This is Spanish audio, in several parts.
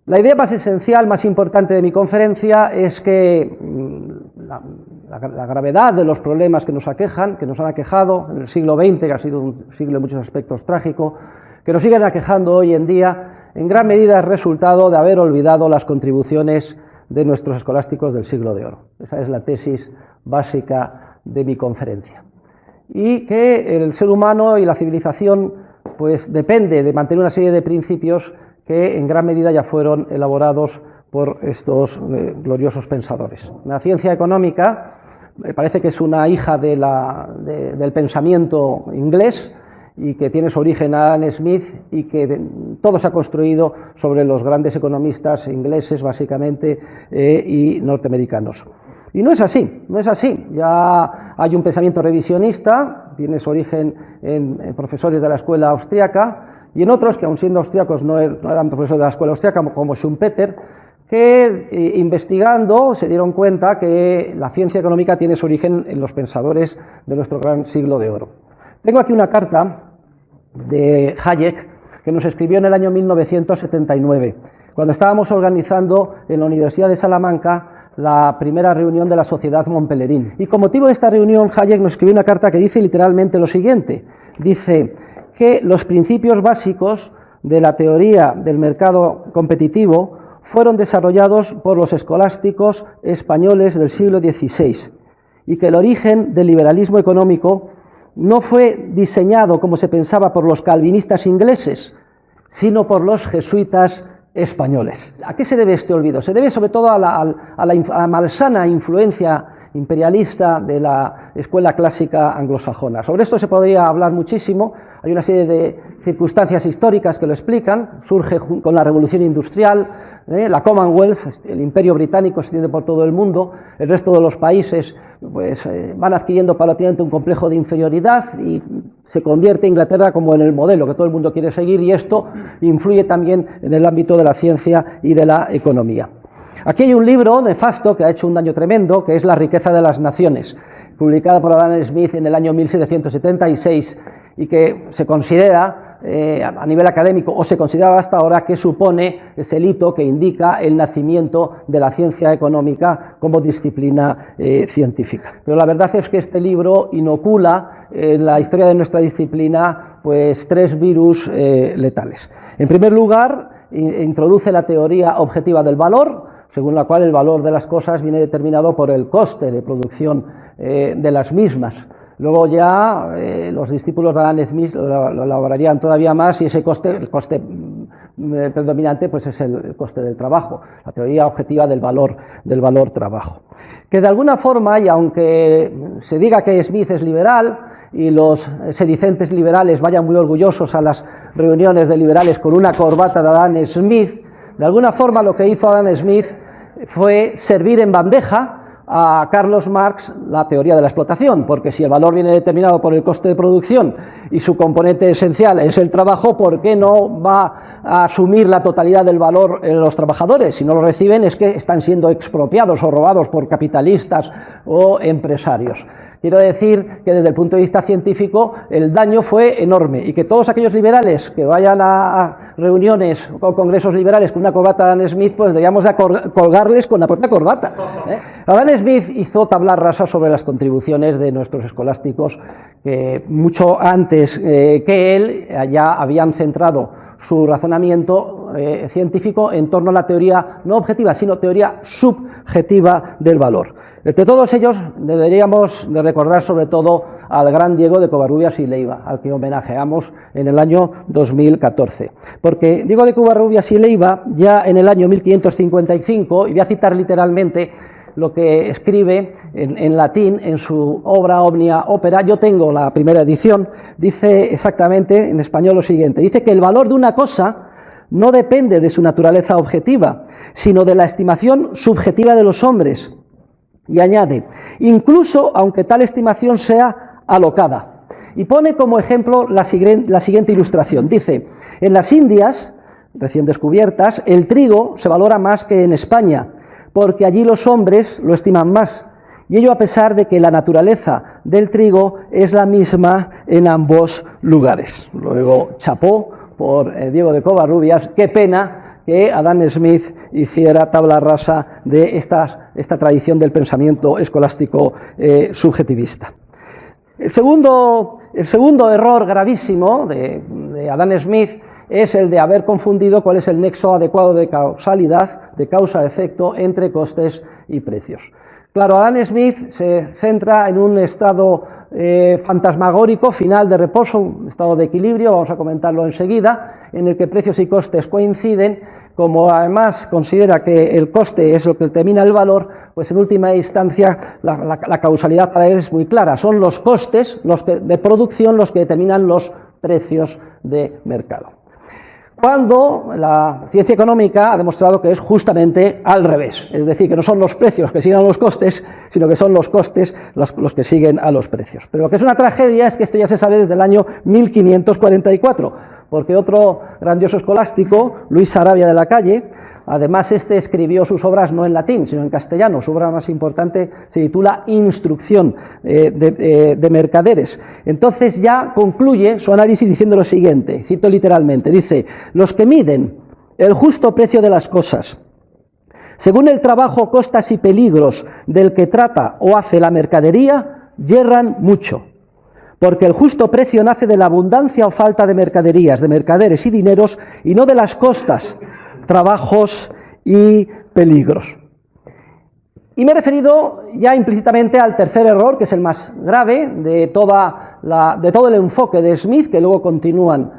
La idea más esencial, más importante de mi conferencia es que la gravedad de los problemas que nos aquejan, que nos han aquejado en el siglo XX, que ha sido un siglo en muchos aspectos trágico, que nos siguen aquejando hoy en día, en gran medida es resultado de haber olvidado las contribuciones de nuestros escolásticos del siglo de oro. Esa es la tesis básica de mi conferencia. Y que el ser humano y la civilización pues depende de mantener una serie de principios que en gran medida ya fueron elaborados por estos gloriosos pensadores. La ciencia económica me parece que es una hija del pensamiento inglés y que tiene su origen en Adam Smith y que todo se ha construido sobre los grandes economistas ingleses básicamente y norteamericanos. Y no es así, no es así. Ya hay un pensamiento revisionista, tiene su origen en profesores de la escuela austriaca y en otros que aun siendo austriacos no eran profesores de la escuela austriaca, como Schumpeter, que investigando se dieron cuenta que la ciencia económica tiene su origen en los pensadores de nuestro gran siglo de oro. Tengo aquí una carta de Hayek que nos escribió en el año 1979, cuando estábamos organizando en la Universidad de Salamanca la primera reunión de la Sociedad Montpellerin. Y con motivo de esta reunión, Hayek nos escribió una carta que dice literalmente lo siguiente. Dice que los principios básicos de la teoría del mercado competitivo fueron desarrollados por los escolásticos españoles del siglo XVI y que el origen del liberalismo económico no fue diseñado, como se pensaba, por los calvinistas ingleses, sino por los jesuitas españoles. ¿A qué se debe este olvido? Se debe sobre todo a la malsana influencia imperialista de la escuela clásica anglosajona. Sobre esto se podría hablar muchísimo. Hay una serie de circunstancias históricas que lo explican. Surge con la Revolución Industrial, la Commonwealth, el Imperio Británico se extiende por todo el mundo, el resto de los países pues, van adquiriendo paulatinamente un complejo de inferioridad y se convierte Inglaterra como en el modelo que todo el mundo quiere seguir, y esto influye también en el ámbito de la ciencia y de la economía. Aquí hay un libro nefasto que ha hecho un daño tremendo, que es La riqueza de las naciones, publicada por Adam Smith en el año 1776 y que se considera a nivel académico, o se consideraba hasta ahora, que supone ese hito que indica el nacimiento de la ciencia económica como disciplina científica. Pero la verdad es que este libro inocula en la historia de nuestra disciplina pues 3 virus letales. En primer lugar, introduce la teoría objetiva del valor, según la cual el valor de las cosas viene determinado por el coste de producción de las mismas. Luego ya los discípulos de Adam Smith lo elaborarían todavía más, y ese coste, el coste predominante, pues es el coste del trabajo, la teoría objetiva del valor trabajo. Que de alguna forma, y aunque se diga que Smith es liberal y los sedicentes liberales vayan muy orgullosos a las reuniones de liberales con una corbata de Adam Smith, de alguna forma lo que hizo Adam Smith fue servir en bandeja a Carlos Marx la teoría de la explotación, porque si el valor viene determinado por el coste de producción y su componente esencial es el trabajo, ¿por qué no va a asumir la totalidad del valor en los trabajadores? Si no lo reciben es que están siendo expropiados o robados por capitalistas o empresarios. Quiero decir que desde el punto de vista científico el daño fue enorme, y que todos aquellos liberales que vayan a reuniones o congresos liberales con una corbata de Adam Smith, pues deberíamos de colgarles con la propia corbata. Adam Smith hizo tabla rasa sobre las contribuciones de nuestros escolásticos que mucho antes que él ya habían centrado su razonamiento científico en torno a la teoría no objetiva, sino teoría subjetiva del valor. Entre todos ellos deberíamos de recordar sobre todo al gran Diego de Covarrubias y Leiva, al que homenajeamos en el año 2014. Porque Diego de Covarrubias y Leiva, ya en el año 1555, y voy a citar literalmente lo que escribe en latín en su obra Omnia Opera, yo tengo la primera edición, dice exactamente en español lo siguiente: dice que el valor de una cosa no depende de su naturaleza objetiva, sino de la estimación subjetiva de los hombres. Y añade, incluso aunque tal estimación sea alocada. Y pone como ejemplo la siguiente ilustración. Dice, en las Indias, recién descubiertas, el trigo se valora más que en España, porque allí los hombres lo estiman más. Y ello a pesar de que la naturaleza del trigo es la misma en ambos lugares. Luego, chapó por Diego de Covarrubias. Qué pena que Adam Smith hiciera tabla rasa de esta tradición del pensamiento escolástico subjetivista. El segundo error gravísimo de Adam Smith es el de haber confundido cuál es el nexo adecuado de causalidad, de causa-efecto, entre costes y precios. Claro, Adam Smith se centra en un estado fantasmagórico, final de reposo, un estado de equilibrio, vamos a comentarlo enseguida, en el que precios y costes coinciden. Como además considera que el coste es lo que determina el valor, pues en última instancia la causalidad para él es muy clara. Son los costes de producción los que determinan los precios de mercado. Cuando la ciencia económica ha demostrado que es justamente al revés, es decir, que no son los precios que siguen a los costes, sino que son los costes los que siguen a los precios. Pero lo que es una tragedia es que esto ya se sabe desde el año 1544, porque otro grandioso escolástico, Luis Sarabia de la Calle, además escribió sus obras no en latín, sino en castellano. Su obra más importante se titula Instrucción de mercaderes. Entonces ya concluye su análisis diciendo lo siguiente, cito literalmente, dice: los que miden el justo precio de las cosas, según el trabajo, costas y peligros del que trata o hace la mercadería, yerran mucho. Porque el justo precio nace de la abundancia o falta de mercaderías, de mercaderes y dineros, y no de las costas, trabajos y peligros. Y me he referido ya implícitamente al tercer error, que es el más grave de todo el enfoque de Smith, que luego continúan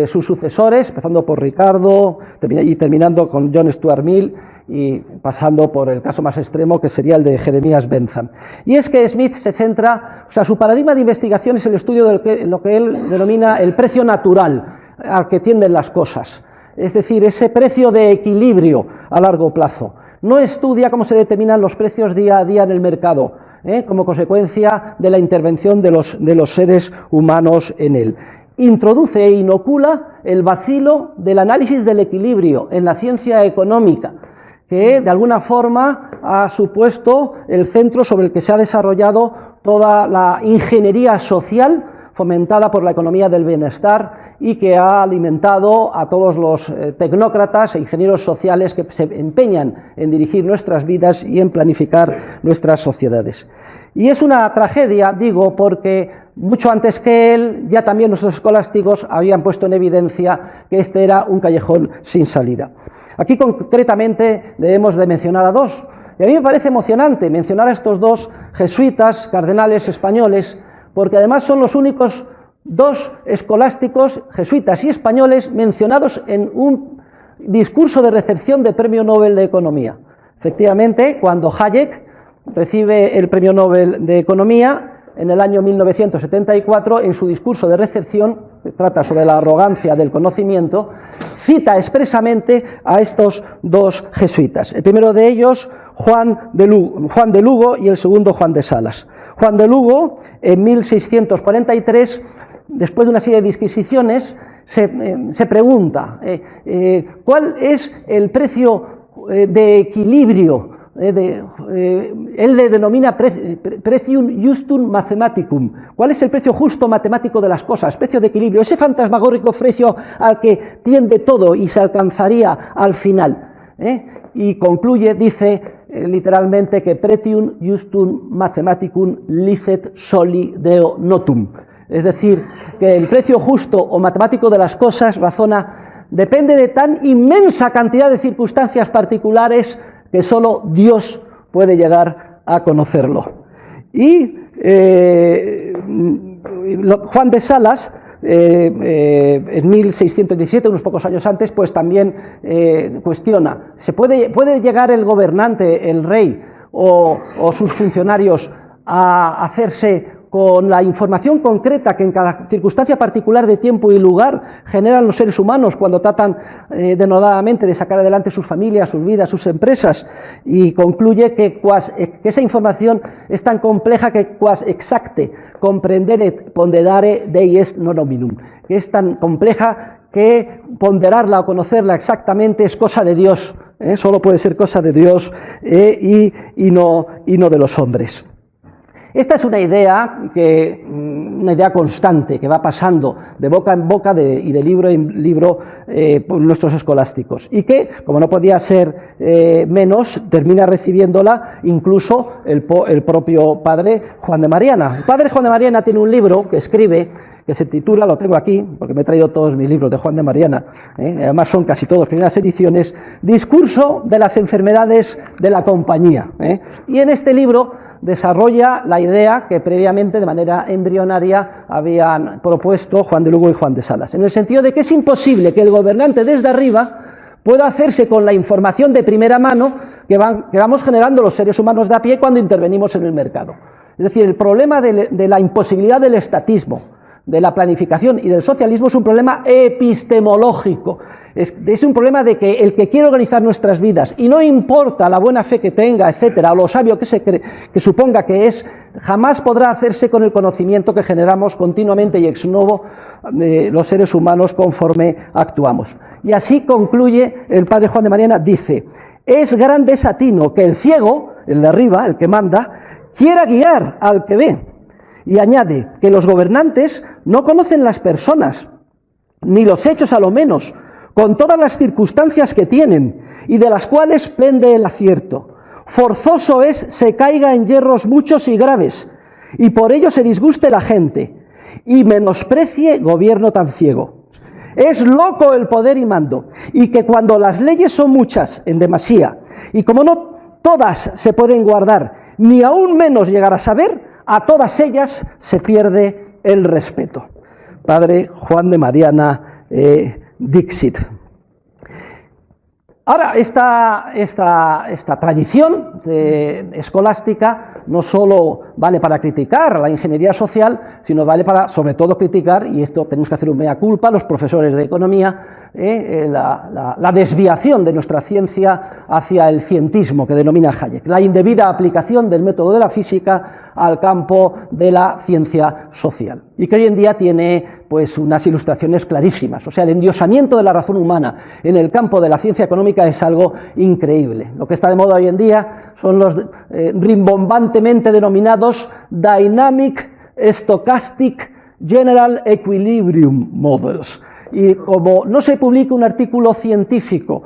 sus sucesores, empezando por Ricardo y terminando con John Stuart Mill, y pasando por el caso más extremo, que sería el de Jeremías Bentham. Y es que Smith se centra, su paradigma de investigación es el estudio de lo que él denomina el precio natural al que tienden las cosas, es decir, ese precio de equilibrio a largo plazo. No estudia cómo se determinan los precios día a día en el mercado, como consecuencia de la intervención de los seres humanos en él. Introduce e inocula el vacilo del análisis del equilibrio en la ciencia económica, que de alguna forma ha supuesto el centro sobre el que se ha desarrollado toda la ingeniería social fomentada por la economía del bienestar y que ha alimentado a todos los tecnócratas e ingenieros sociales que se empeñan en dirigir nuestras vidas y en planificar nuestras sociedades. Y es una tragedia, digo, porque mucho antes que él, ya también nuestros escolásticos habían puesto en evidencia que este era un callejón sin salida. Aquí concretamente debemos de mencionar a dos, y a mí me parece emocionante mencionar a estos dos jesuitas, cardenales españoles, porque además son los únicos dos escolásticos, jesuitas y españoles, mencionados en un discurso de recepción de Premio Nobel de Economía. Efectivamente, cuando Hayek recibe el Premio Nobel de Economía en el año 1974, en su discurso de recepción, que trata sobre la arrogancia del conocimiento, cita expresamente a estos dos jesuitas. El primero de ellos, Juan de Lugo, y el segundo, Juan de Salas. Juan de Lugo, en 1643, después de una serie de disquisiciones, se pregunta ¿cuál es el precio de equilibrio? Él le denomina precium justum mathematicum. ¿Cuál es el precio justo matemático de las cosas? Precio de equilibrio, ese fantasmagórico precio al que tiende todo y se alcanzaría al final. Y concluye, dice literalmente, que pretium justum mathematicum licet soli deo notum. Es decir, que el precio justo o matemático de las cosas, razona, depende de tan inmensa cantidad de circunstancias particulares que solo Dios puede llegar a conocerlo. Y Juan de Salas, en 1617, unos pocos años antes, pues también cuestiona, ¿puede llegar el gobernante, el rey o sus funcionarios a hacerse con la información concreta que en cada circunstancia particular de tiempo y lugar generan los seres humanos cuando tratan denodadamente de sacar adelante sus familias, sus vidas, sus empresas? Y concluye que esa información es tan compleja que quas exacte comprendere ponderare Dei est non hominum, que es tan compleja que ponderarla o conocerla exactamente es cosa de Dios, solo puede ser cosa de Dios y no de los hombres. Esta es una idea constante que va pasando de boca en boca y de libro en libro por nuestros escolásticos y que, como no podía ser menos, termina recibiéndola incluso el propio padre Juan de Mariana. El padre Juan de Mariana tiene un libro que escribe que se titula, lo tengo aquí, porque me he traído todos mis libros de Juan de Mariana, además son casi todos primeras ediciones, Discurso de las enfermedades de la compañía. Y en este libro desarrolla la idea que previamente de manera embrionaria habían propuesto Juan de Lugo y Juan de Salas, en el sentido de que es imposible que el gobernante desde arriba pueda hacerse con la información de primera mano que vamos generando los seres humanos de a pie cuando intervenimos en el mercado. Es decir, el problema de la imposibilidad del estatismo, de la planificación y del socialismo es un problema epistemológico. Es un problema de que el que quiere organizar nuestras vidas, y no importa la buena fe que tenga, etcétera, o lo sabio que suponga que es, jamás podrá hacerse con el conocimiento que generamos continuamente y ex novo los seres humanos conforme actuamos. Y así concluye el padre Juan de Mariana, dice: es gran desatino que el ciego, el de arriba, el que manda, quiera guiar al que ve. Y añade que los gobernantes no conocen las personas, ni los hechos a lo menos, con todas las circunstancias que tienen, y de las cuales pende el acierto. Forzoso es se caiga en yerros muchos y graves, y por ello se disguste la gente, y menosprecie gobierno tan ciego. Es loco el poder y mando, y que cuando las leyes son muchas, en demasía, y como no todas se pueden guardar, ni aún menos llegar a saber, a todas ellas se pierde el respeto. Padre Juan de Mariana, Dixit. Ahora, esta tradición escolástica no solo vale para criticar la ingeniería social, sino vale para, sobre todo, criticar, y esto tenemos que hacer un mea culpa, los profesores de economía, la desviación de nuestra ciencia hacia el cientismo que denomina Hayek, la indebida aplicación del método de la física al campo de la ciencia social, y que hoy en día tiene pues unas ilustraciones clarísimas. O sea, el endiosamiento de la razón humana en el campo de la ciencia económica es algo increíble. Lo que está de moda hoy en día son los rimbombantemente denominados Dynamic Stochastic General Equilibrium Models. Y como no se publica un artículo científico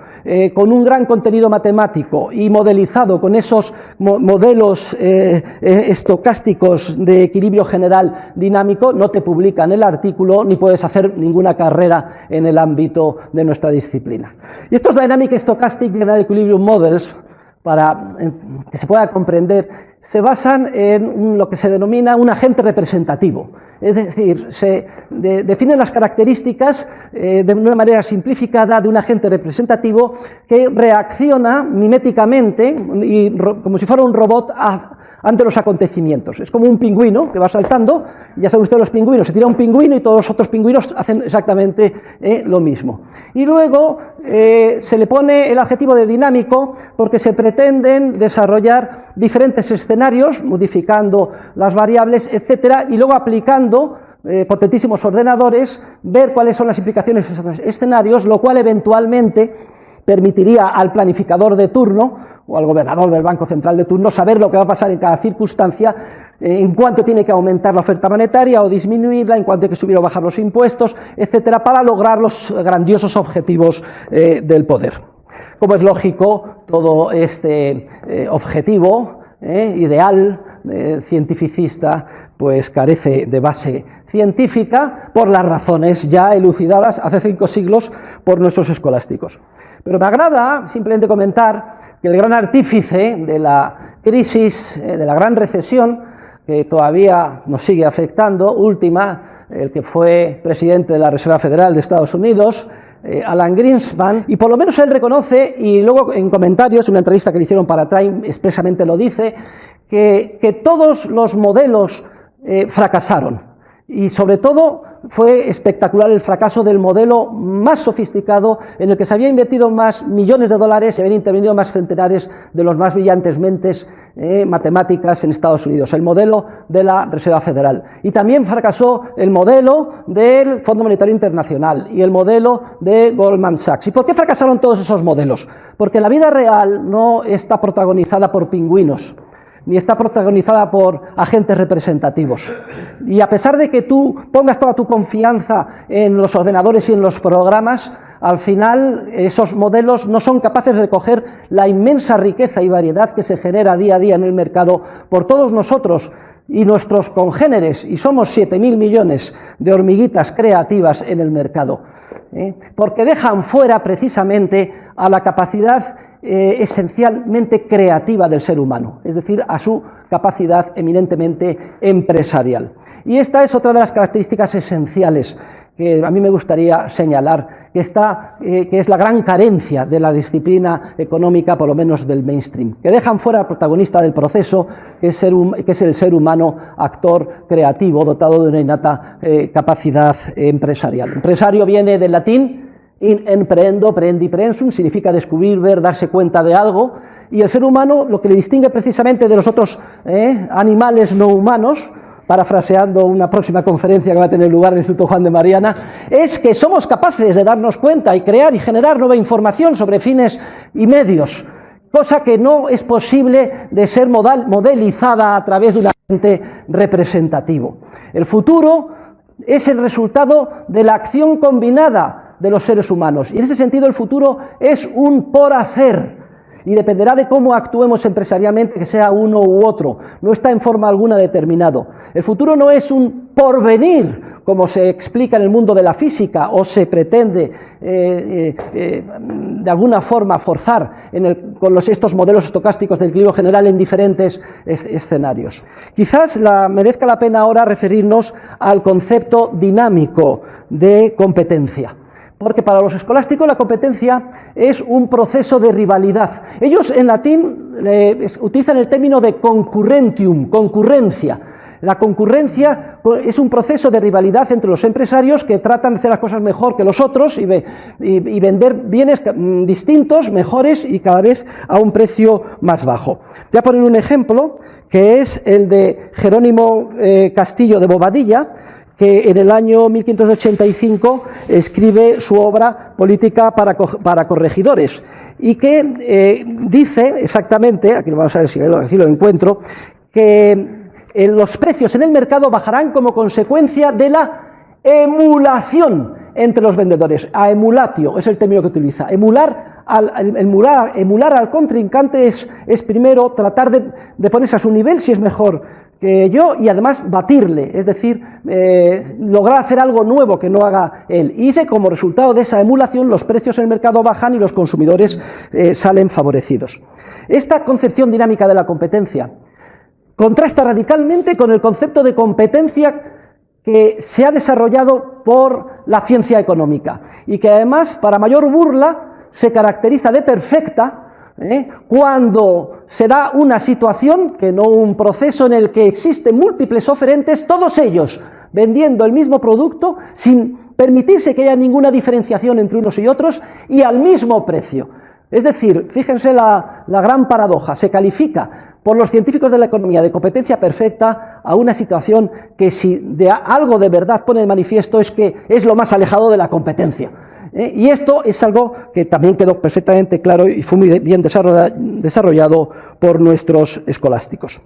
con un gran contenido matemático y modelizado con esos modelos estocásticos de equilibrio general dinámico, no te publican el artículo ni puedes hacer ninguna carrera en el ámbito de nuestra disciplina. Y estos Dynamic Stochastic General Equilibrium Models, para que se pueda comprender, se basan en lo que se denomina un agente representativo. Es decir, se definen las características de una manera simplificada de un agente representativo que reacciona miméticamente y como si fuera un robot ante los acontecimientos. Es como un pingüino que va saltando, y ya saben ustedes los pingüinos, se tira un pingüino y todos los otros pingüinos hacen exactamente lo mismo. Y luego se le pone el adjetivo de dinámico porque se pretenden desarrollar diferentes escenarios, modificando las variables, etcétera, y luego aplicando potentísimos ordenadores, ver cuáles son las implicaciones de esos escenarios, lo cual eventualmente permitiría al planificador de turno o al gobernador del Banco Central de turno saber lo que va a pasar en cada circunstancia, en cuánto tiene que aumentar la oferta monetaria o disminuirla, en cuánto hay que subir o bajar los impuestos, etcétera, para lograr los grandiosos objetivos del poder. Como es lógico, todo este objetivo ideal cientificista pues carece de base científica por las razones ya elucidadas hace 5 siglos por nuestros escolásticos. Pero me agrada simplemente comentar que el gran artífice de la crisis, de la gran recesión, que todavía nos sigue afectando, última, el que fue presidente de la Reserva Federal de Estados Unidos, Alan Greenspan, y por lo menos él reconoce, y luego en comentarios, en una entrevista que le hicieron para Time, expresamente lo dice, que todos los modelos fracasaron, y sobre todo fue espectacular el fracaso del modelo más sofisticado en el que se había invertido más millones de dólares y habían intervenido más centenares de los más brillantes mentes matemáticas en Estados Unidos, el modelo de la Reserva Federal. Y también fracasó el modelo del Fondo Monetario Internacional y el modelo de Goldman Sachs. ¿Y por qué fracasaron todos esos modelos? Porque la vida real no está protagonizada por pingüinos. ni está protagonizada por agentes representativos. Y a pesar de que tú pongas toda tu confianza en los ordenadores y en los programas, al final esos modelos no son capaces de recoger la inmensa riqueza y variedad que se genera día a día en el mercado por todos nosotros y nuestros congéneres, y somos 7.000 millones de hormiguitas creativas en el mercado, porque dejan fuera precisamente a la capacidad esencialmente creativa del ser humano, es decir, a su capacidad eminentemente empresarial. Y esta es otra de las características esenciales que a mí me gustaría señalar, que es la gran carencia de la disciplina económica, por lo menos del mainstream, que dejan fuera al protagonista del proceso, que es el ser humano actor creativo, dotado de una innata capacidad empresarial. Empresario viene del latín in emprehendo, preendi prensum, significa descubrir, ver, darse cuenta de algo, y el ser humano, lo que le distingue precisamente de los otros animales no humanos, parafraseando una próxima conferencia que va a tener lugar en el Instituto Juan de Mariana, es que somos capaces de darnos cuenta y crear y generar nueva información sobre fines y medios, cosa que no es posible de ser modelizada a través de un agente representativo. El futuro es el resultado de la acción combinada de los seres humanos, y en ese sentido el futuro es un por hacer, y dependerá de cómo actuemos empresarialmente, que sea uno u otro, no está en forma alguna determinado. El futuro no es un porvenir, como se explica en el mundo de la física, o se pretende de alguna forma forzar con estos modelos estocásticos del equilibrio general en diferentes escenarios. Quizás merezca la pena ahora referirnos al concepto dinámico de competencia. Porque para los escolásticos la competencia es un proceso de rivalidad. Ellos en latín utilizan el término de concurrentium, concurrencia. La concurrencia es un proceso de rivalidad entre los empresarios que tratan de hacer las cosas mejor que los otros y vender bienes distintos, mejores y cada vez a un precio más bajo. Voy a poner un ejemplo que es el de Jerónimo Castillo de Bobadilla, que en el año 1585 escribe su obra Política para corregidores, y que dice exactamente, aquí vamos a ver si aquí lo encuentro, que los precios en el mercado bajarán como consecuencia de la emulación entre los vendedores. A emulatio es el término que utiliza. Emular al contrincante es primero tratar de ponerse a su nivel si es mejor que yo, y además batirle, es decir, lograr hacer algo nuevo que no haga él. Y dice, como resultado de esa emulación, los precios en el mercado bajan y los consumidores salen favorecidos. Esta concepción dinámica de la competencia contrasta radicalmente con el concepto de competencia que se ha desarrollado por la ciencia económica y que además, para mayor burla, se caracteriza de perfecta cuando se da una situación, que no un proceso, en el que existen múltiples oferentes, todos ellos vendiendo el mismo producto sin permitirse que haya ninguna diferenciación entre unos y otros y al mismo precio. Es decir, fíjense la gran paradoja, se califica por los científicos de la economía de competencia perfecta a una situación que, si de algo de verdad pone de manifiesto, es que es lo más alejado de la competencia. Y esto es algo que también quedó perfectamente claro y fue muy bien desarrollado por nuestros escolásticos.